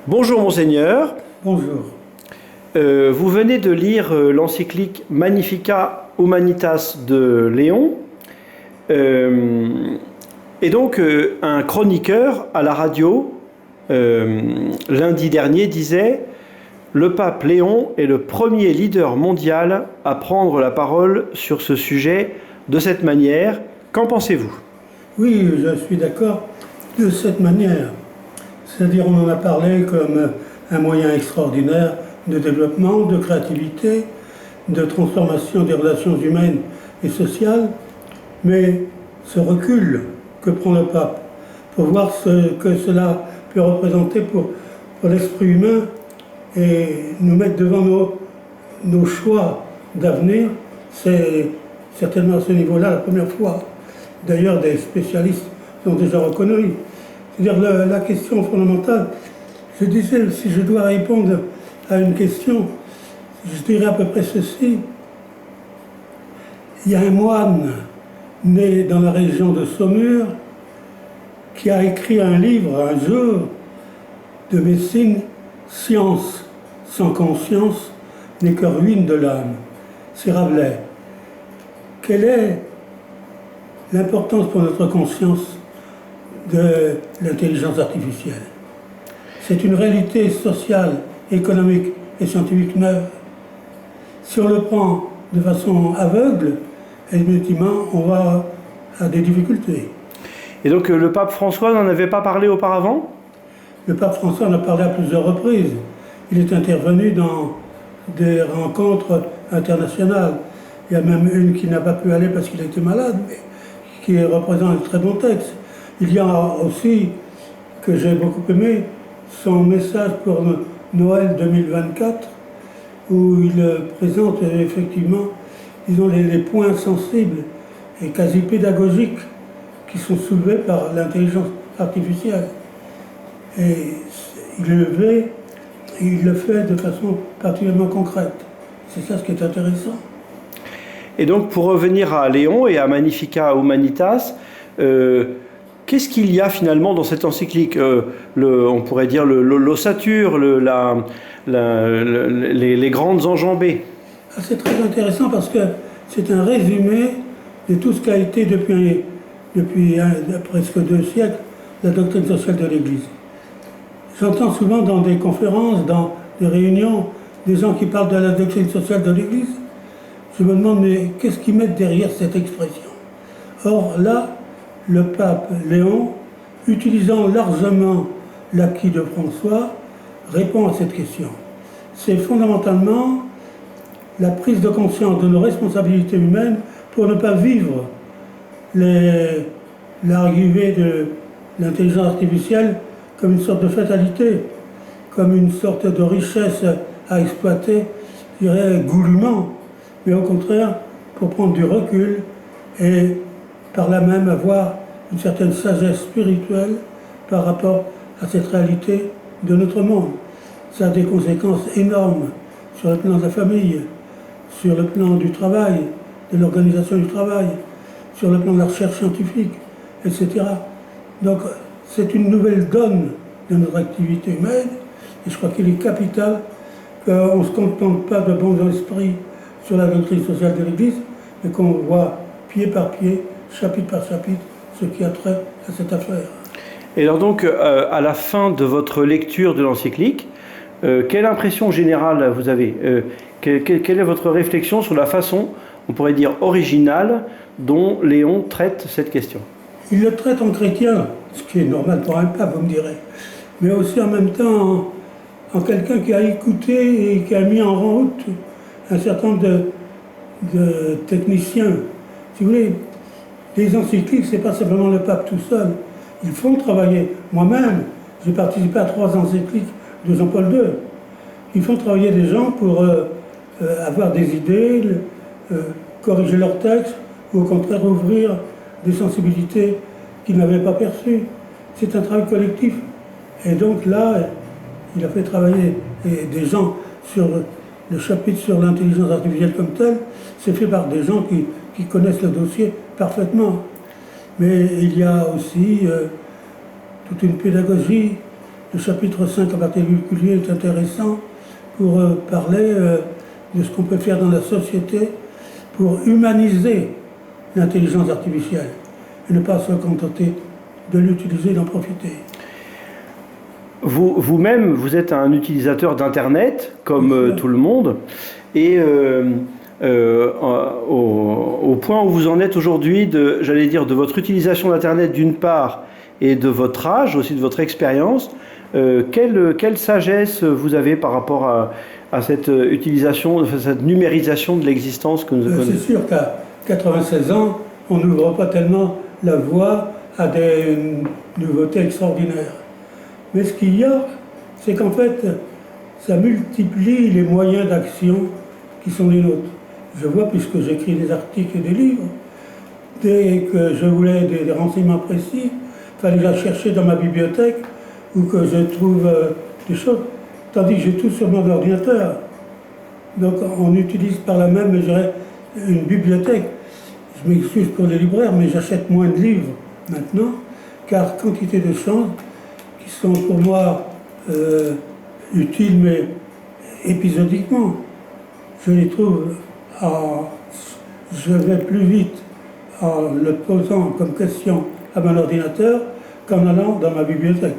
Bonjour Monseigneur. Bonjour. Vous venez de lire l'encyclique Magnificat Humanitas de Léon. Et donc un chroniqueur à la radio lundi dernier disait « Le pape Léon est le premier leader mondial à prendre la parole sur ce sujet de cette manière. Qu'en pensez-vous » Oui, je suis d'accord de cette manière. C'est-à-dire on en a parlé comme un moyen extraordinaire de développement, de créativité, de transformation des relations humaines et sociales, mais ce recul que prend le pape pour voir ce que cela peut représenter pour l'esprit humain et nous mettre devant nos choix d'avenir, c'est certainement à ce niveau-là la première fois. D'ailleurs, des spécialistes l'ont déjà reconnu. C'est-à-dire la question fondamentale, je disais, si je dois répondre à une question, je dirais à peu près ceci. Il y a un moine né dans la région de Saumur qui a écrit un livre un jour de médecine, Science sans conscience n'est que ruine de l'âme. C'est Rabelais. Quelle est l'importance pour notre conscience de l'intelligence artificielle? C'est une réalité sociale, économique et scientifique neuve. Si on le prend de façon aveugle, effectivement, on va à des difficultés. Et donc le pape François n'en avait pas parlé auparavant ? Le pape François en a parlé à plusieurs reprises. Il est intervenu dans des rencontres internationales. Il y a même une qui n'a pas pu aller parce qu'il était malade, mais qui représente un très bon texte. Il y a aussi, que j'ai beaucoup aimé, son message pour Noël 2024, où il présente effectivement, disons, les points sensibles et quasi pédagogiques qui sont soulevés par l'intelligence artificielle. Et il le fait de façon particulièrement concrète. C'est ça ce qui est intéressant. Et donc, pour revenir à Léon et à Magnificat Humanitas, qu'est-ce qu'il y a finalement dans cette encyclique ? On pourrait dire l'ossature, les grandes enjambées. C'est très intéressant parce que c'est un résumé de tout ce qu'a été depuis presque 2 siècles la doctrine sociale de l'Église. J'entends souvent dans des conférences, dans des réunions, des gens qui parlent de la doctrine sociale de l'Église. Je me demande, mais qu'est-ce qu'ils mettent derrière cette expression? Or, là, le pape Léon, utilisant largement l'acquis de François, répond à cette question. C'est fondamentalement la prise de conscience de nos responsabilités humaines pour ne pas vivre l'arrivée de l'intelligence artificielle comme une sorte de fatalité, comme une sorte de richesse à exploiter, je dirais, goulûment, mais au contraire, pour prendre du recul et par là même avoir une certaine sagesse spirituelle par rapport à cette réalité de notre monde. Ça a des conséquences énormes sur le plan de la famille, sur le plan du travail, de l'organisation du travail, sur le plan de la recherche scientifique, etc. Donc c'est une nouvelle donne de notre activité humaine, et je crois qu'il est capital qu'on ne se contente pas de bons esprits sur la doctrine sociale de l'Église, mais qu'on voit pied par pied, chapitre par chapitre, ce qui a trait à cette affaire. Et alors donc, à la fin de votre lecture de l'encyclique, quelle impression générale vous avez ? Quelle est votre réflexion sur la façon, on pourrait dire originale, dont Léon traite cette question ? Il le traite en chrétien, ce qui est normal pour un pape, vous me direz, mais aussi en même temps en quelqu'un qui a écouté et qui a mis en route un certain nombre de techniciens. Si vous voulez, les encycliques, ce n'est pas simplement le pape tout seul. Ils font travailler. Moi-même, j'ai participé à 3 encycliques de Jean-Paul II. Ils font travailler des gens pour avoir des idées, corriger leurs textes, ou au contraire ouvrir des sensibilités qu'ils n'avaient pas perçues. C'est un travail collectif. Et donc là, il a fait travailler des gens sur le chapitre sur l'intelligence artificielle comme tel. C'est fait par des gens qui connaissent le dossier parfaitement. Mais il y a aussi toute une pédagogie le chapitre 5 en particulier est intéressant pour parler de ce qu'on peut faire dans la société pour humaniser l'intelligence artificielle et ne pas se contenter de l'utiliser et d'en profiter. Vous-même, vous êtes un utilisateur d'Internet, comme tout le monde, et au point où vous en êtes aujourd'hui, de votre utilisation d'Internet d'une part, et de votre âge, aussi de votre expérience, quelle sagesse vous avez par rapport à cette utilisation, cette numérisation de l'existence que nous connaissons? C'est sûr qu'à 96 ans, on n'ouvre pas tellement la voie à des nouveautés extraordinaires. Mais ce qu'il y a, c'est qu'en fait, ça multiplie les moyens d'action qui sont les nôtres. Je vois, puisque j'écris des articles et des livres, dès que je voulais des renseignements précis, il fallait que j'aille chercher dans ma bibliothèque ou que je trouve des choses, tandis que j'ai tout sur mon ordinateur. Donc on utilise par là même, je dirais, une bibliothèque. Je m'excuse pour les libraires, mais j'achète moins de livres maintenant, car quantité de choses qui sont pour moi utiles, mais épisodiquement. Je les trouve, je vais plus vite en le posant comme question à mon ordinateur qu'en allant dans ma bibliothèque.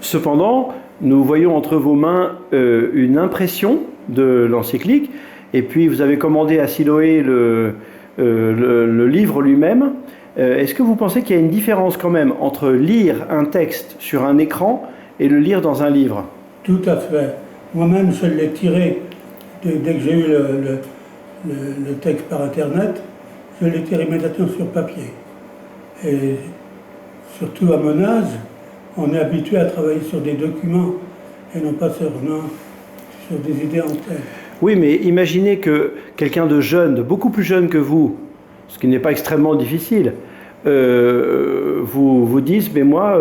Cependant, nous voyons entre vos mains une impression de l'encyclique, et puis vous avez commandé à Siloé le livre lui-même. Est-ce que vous pensez qu'il y a une différence quand même entre lire un texte sur un écran et le lire dans un livre? Tout à fait. Moi-même, je l'ai tiré dès que j'ai eu le texte par Internet, je l'ai tiré immédiatement sur papier. Et surtout à mon âge, on est habitué à travailler sur des documents et non pas seulement sur des idées en tête. Oui, mais imaginez que quelqu'un de jeune, de beaucoup plus jeune que vous, ce qui n'est pas extrêmement difficile, vous dise, mais moi,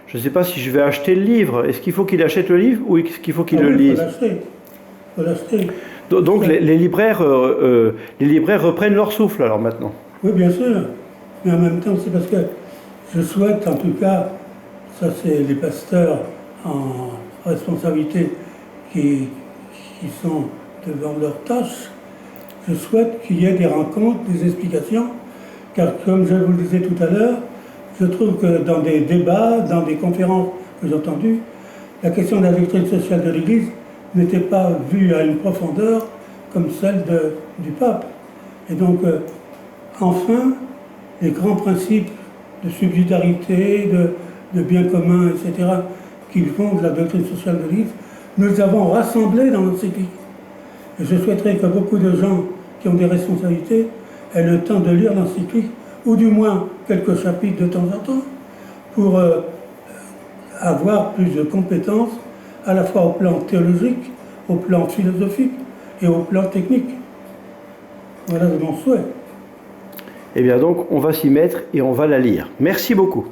je ne sais pas si je vais acheter le livre. Est-ce qu'il faut qu'il achète le livre ou est-ce qu'il faut qu'il le lise? Il faut l'acheter. Donc les libraires reprennent leur souffle alors maintenant. Oui, bien sûr. Mais en même temps, c'est parce que je souhaite, en tout cas, ça c'est les pasteurs en responsabilité qui sont devant leurs tâches, je souhaite qu'il y ait des rencontres, des explications, car comme je vous le disais tout à l'heure, je trouve que dans des débats, dans des conférences que j'ai entendues, la question de la doctrine sociale de l'Église n'était pas vue à une profondeur comme celle du pape. Et donc, enfin, les grands principes de subsidiarité, de bien commun, etc., qui fondent la doctrine sociale de l'Église, nous avons rassemblés dans l'encyclique. Et je souhaiterais que beaucoup de gens qui ont des responsabilités aient le temps de lire l'encyclique, ou du moins quelques chapitres de temps en temps, pour avoir plus de compétences, à la fois au plan théologique, au plan philosophique et au plan technique. Voilà mon souhait. Eh bien donc, on va s'y mettre et on va la lire. Merci beaucoup.